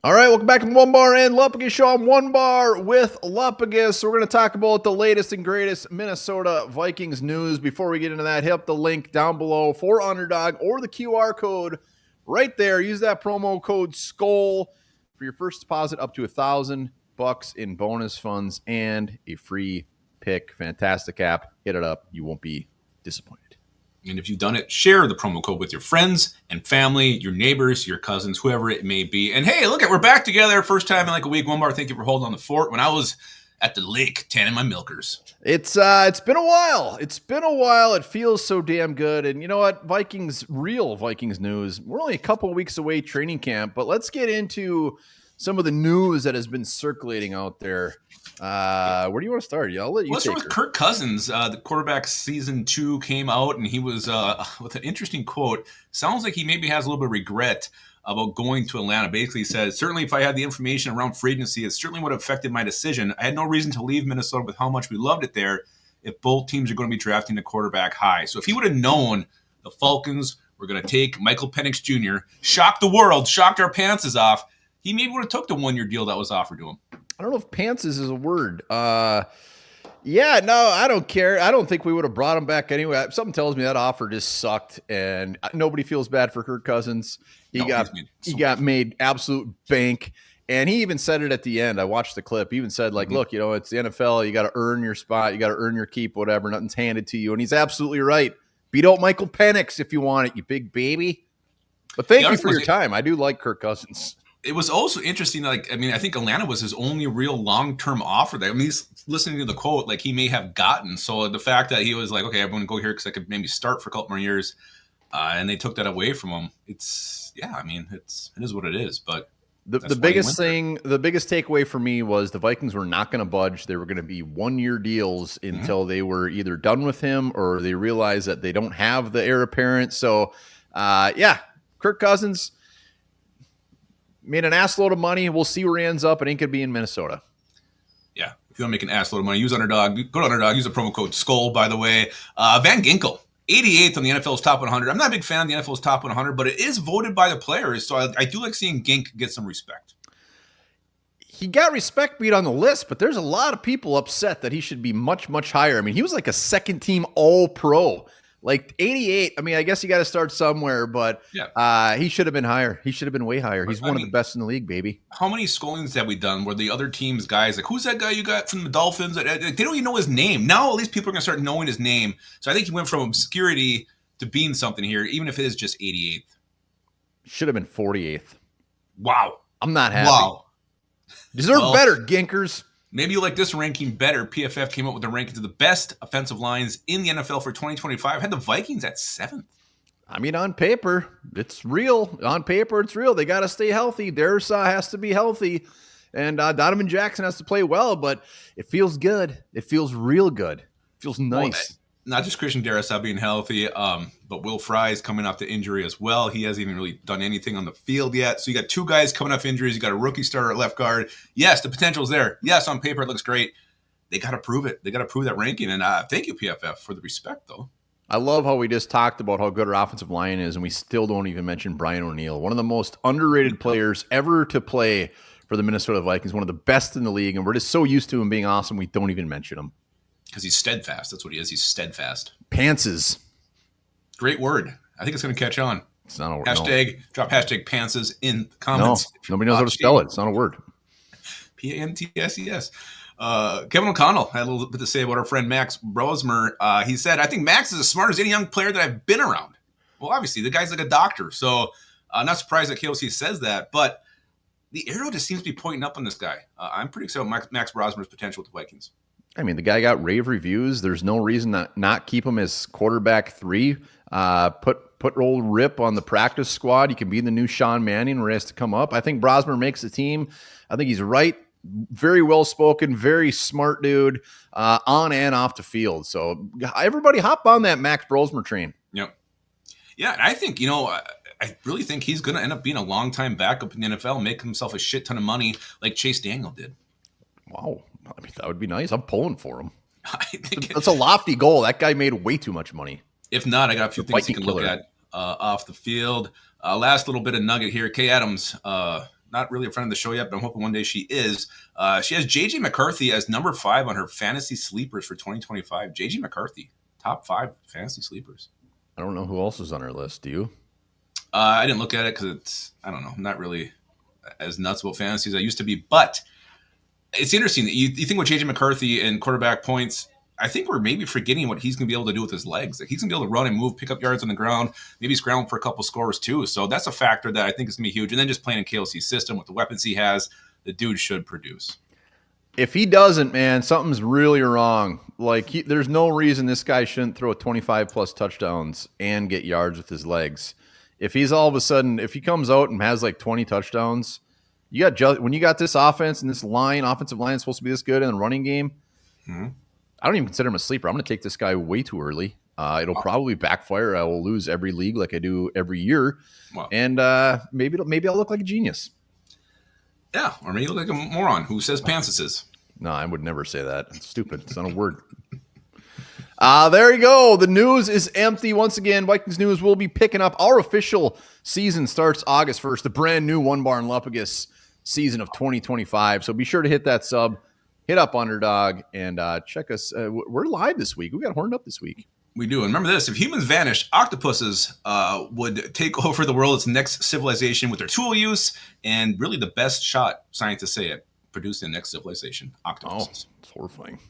All right, welcome back to Onebar and Lupagus Show. I'm Onebar with Lupagus. We're going to talk about the latest and greatest Minnesota Vikings news. Before we get into that, hit up the link down below for Underdog or the QR code right there. Use that promo code SKOL for your first deposit up to $1,000 in bonus funds and a free pick. Fantastic app. Hit it up. You won't be disappointed. And if you've done it, share the promo code with your friends and family, your neighbors, your cousins, whoever it may be. And hey, look, we're back together. First time in like a week. Onebar, thank you for holding on the fort when I was at the lake tanning my milkers. It's been a while. It's been a while. It feels so damn good. And you know what? Real Vikings news. We're only a couple of weeks away training camp, but let's get into some of the news that has been circulating out there. Where do you want to start? I'll let you Let's take start with her. Kirk Cousins. The quarterback season 2 came out, and he was with an interesting quote. Sounds like he maybe has a little bit of regret about going to Atlanta. Basically said, certainly if I had the information around free agency, it certainly would have affected my decision. I had no reason to leave Minnesota with how much we loved it there if both teams are going to be drafting the quarterback high. So if he would have known the Falcons were going to take Michael Penix Jr., shocked the world, shocked our pants off, he maybe would have took the 1-year deal that was offered to him. I don't know if pantses is a word. Yeah, no, I don't care. I don't think we would have brought him back anyway. Something tells me that offer just sucked, and nobody feels bad for Kirk Cousins. He got made absolute bank, and he even said it at the end. I watched the clip. He even said, like, look, it's the NFL. You got to earn your spot. You got to earn your keep, whatever. Nothing's handed to you, and he's absolutely right. Beat out Michael Penix if you want it, you big baby. But thank you for your time. I do like Kirk Cousins. It was also interesting. I think Atlanta was his only real long-term offer. He's listening to the quote, like he may have gotten. So the fact that he was like, okay, I'm going to go here because I could maybe start for a couple more years, and they took that away from him. It is what it is. But the biggest takeaway for me was the Vikings were not going to budge. They were going to be 1-year deals until they were either done with him or they realized that they don't have the heir apparent. So, Kirk Cousins made an ass load of money. We'll see where he ends up. It ain't going to be in Minnesota. Yeah. If you want to make an ass load of money, use Underdog. Go to Underdog. Use the promo code SKOL, by the way. Van Ginkel, 88th on the NFL's top 100. I'm not a big fan of the NFL's top 100, but it is voted by the players. So I do like seeing Gink get some respect. He got respect beat on the list, but there's a lot of people upset that he should be much, much higher. I mean, he was like a second-team All-Pro. Like 88, I mean, I guess you got to start somewhere, but he should have been higher. He should have been way higher. He's one of the best in the league, baby. How many scoldings have we done where the other team's guys, like, who's that guy you got from the Dolphins? They don't even know his name. Now at least people are going to start knowing his name. So I think he went from obscurity to being something here, even if it is just 88th. Should have been 48th. Wow. I'm not happy. Wow. Deserve better, Ginkers. Maybe you like this ranking better. PFF came up with a ranking of the best offensive lines in the NFL for 2025. Had the Vikings at 7th. I mean, on paper, it's real. On paper, it's real. They got to stay healthy. Darrisaw has to be healthy. And Donovan Jackson has to play well, but it feels good. It feels real good. It feels nice. Not just Christian Darrisaw being healthy, but Will Fry's coming off the injury as well. He hasn't even really done anything on the field yet. So you got two guys coming off injuries. You got a rookie starter at left guard. Yes, the potential's there. Yes, on paper it looks great. They got to prove it. They got to prove that ranking. And thank you, PFF, for the respect, though. I love how we just talked about how good our offensive line is, and we still don't even mention Brian O'Neill, one of the most underrated players ever to play for the Minnesota Vikings, one of the best in the league, and we're just so used to him being awesome, we don't even mention him. Because he's steadfast. That's what he is. He's steadfast. Pantses. Great word. I think it's going to catch on. It's not a word. Drop hashtag pantses in the comments. No, nobody knows how to spell it. It's not a word. P-A-N-T-S-E-S. Kevin O'Connell had a little bit to say about our friend Max Brosmer. He said, I think Max is as smart as any young player that I've been around. Well, obviously, the guy's like a doctor. So not surprised that KOC says that. But the arrow just seems to be pointing up on this guy. I'm pretty excited about Max Brosmer's potential with the Vikings. I mean, the guy got rave reviews. There's no reason to not keep him as quarterback 3. Put old Rip on the practice squad. He can be the new Sean Mannion where he has to come up. I think Brosmer makes the team. I think he's right. Very well-spoken, very smart dude on and off the field. So everybody hop on that Max Brosmer train. Yep. Yeah, and I think, I really think he's going to end up being a long-time backup in the NFL, make himself a shit ton of money like Chase Daniel did. Wow. I mean, that would be nice. I'm pulling for him. I think that's a lofty goal. That guy made way too much money. If not, I got a few things you can look at off the field. Last little bit of nugget here. Kay Adams, not really a friend of the show yet, but I'm hoping one day she is. She has JJ McCarthy as number 5 on her fantasy sleepers for 2025. JJ McCarthy, top 5 fantasy sleepers. I don't know who else is on her list. Do you? I didn't look at it because I don't know. I'm not really as nuts about fantasy as I used to be, but it's interesting that you think with JJ McCarthy and quarterback points. I think we're maybe forgetting what he's going to be able to do with his legs. Like he's going to be able to run and move, pick up yards on the ground, maybe scramble for a couple scores too. So that's a factor that I think is going to be huge. And then just playing in KLC's system with the weapons he has, the dude should produce. If he doesn't, man, something's really wrong. Like there's no reason this guy shouldn't throw 25 plus touchdowns and get yards with his legs. If he's all of a sudden, if he comes out and has like 20 touchdowns, when you got this offense and this offensive line is supposed to be this good in the running game. Mm-hmm. I don't even consider him a sleeper. I'm going to take this guy way too early. It'll probably backfire. I will lose every league like I do every year. Wow. And maybe I'll look like a genius. Yeah, or maybe you look like a moron who says pantses. No, I would never say that. It's stupid. It's not a word. There you go. The news is empty. Once again, Vikings news will be picking up. Our official season starts August 1st, the brand new Onebar and Lupagus season of 2025. So be sure to hit that sub. Hit up Underdog and check us. We're live this week. We got horned up this week. We do. And remember this. If humans vanished, octopuses would take over the world's next civilization with their tool use and really the best shot, scientists say it, producing the next civilization, octopuses. Oh, it's horrifying.